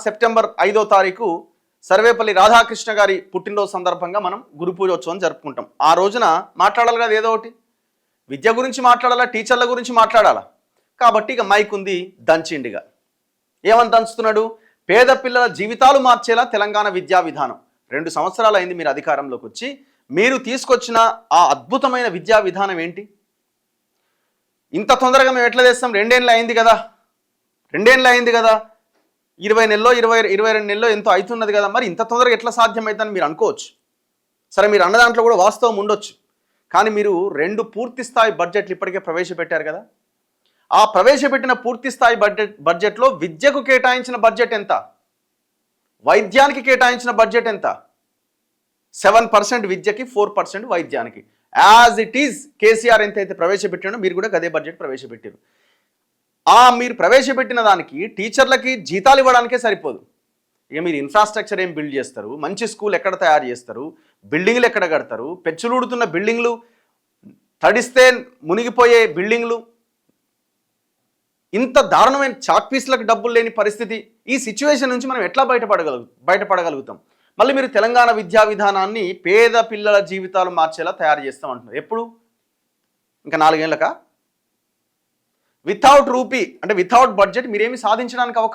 September 5వ తారీఖు సర్వేపల్లి రాధాకృష్ణ గారి పుట్టినరోజు సందర్భంగా మనం గురు పూజోత్సవం జరుపుకుంటాం. ఆ రోజున మాట్లాడాలి కదా ఏదో ఒకటి, విద్య గురించి మాట్లాడాలా, టీచర్ల గురించి మాట్లాడాలా. కాబట్టి ఇక మైక్ ఉంది, దంచిండిగా. ఏమని దంచుతున్నాడు? పేద పిల్లల జీవితాలు మార్చేలా తెలంగాణ విద్యా విధానం. 2 సంవత్సరాలు అయింది మీరు అధికారంలోకి వచ్చి. మీరు తీసుకొచ్చిన ఆ అద్భుతమైన విద్యా విధానం ఏంటి? ఇంత తొందరగా మేము ఎట్లా చేస్తాం? 2 ఏళ్ళు అయింది కదా, 2 ఏళ్ళు అయింది కదా, 20 నెలలో 22 నెలలో ఎంతో అవుతున్నది కదా, మరి ఇంత తొందరగా ఎట్లా సాధ్యమవుతుందని మీరు అనుకోవచ్చు. సరే, మీరు అన్న దాంట్లో కూడా వాస్తవం ఉండొచ్చు. కానీ మీరు 2 పూర్తి స్థాయి బడ్జెట్లు ఇప్పటికే ప్రవేశపెట్టారు కదా. ఆ ప్రవేశపెట్టిన పూర్తి స్థాయి బడ్జెట్లో విద్యకు కేటాయించిన బడ్జెట్ ఎంత? వైద్యానికి కేటాయించిన బడ్జెట్ ఎంత? 7% విద్యకి, 4% వైద్యానికి. యాజ్ ఇట్ ఈజ్ కేసీఆర్ ఎంతైతే ప్రవేశపెట్టాడో మీరు కూడా అదే బడ్జెట్ ప్రవేశపెట్టారు. మీరు ప్రవేశపెట్టిన దానికి టీచర్లకి జీతాలు ఇవ్వడానికే సరిపోదు. ఇక మీరు ఇన్ఫ్రాస్ట్రక్చర్ ఏం బిల్డ్ చేస్తారు? మంచి స్కూల్ ఎక్కడ తయారు చేస్తారు? బిల్డింగ్లు ఎక్కడ కడతారు? పెచ్చులుడుతున్న బిల్డింగ్లు, తడిస్తే మునిగిపోయే బిల్డింగ్లు, ఇంత దారుణమైన చాక్ పీస్లకు డబ్బులు లేని పరిస్థితి. ఈ సిచ్యువేషన్ నుంచి మనం ఎట్లా బయటపడగలుగుతాం? మళ్ళీ మీరు తెలంగాణ విద్యా విధానాన్ని పేద పిల్లల జీవితాలు మార్చేలా తయారు చేస్తాం అంటున్నారు. ఎప్పుడు? ఇంకా 4 ఏళ్ళకా? వితౌట్ రూపీ అంటే వితౌట్ బడ్జెట్ మీరేమి సాధించడానికి అవకాశం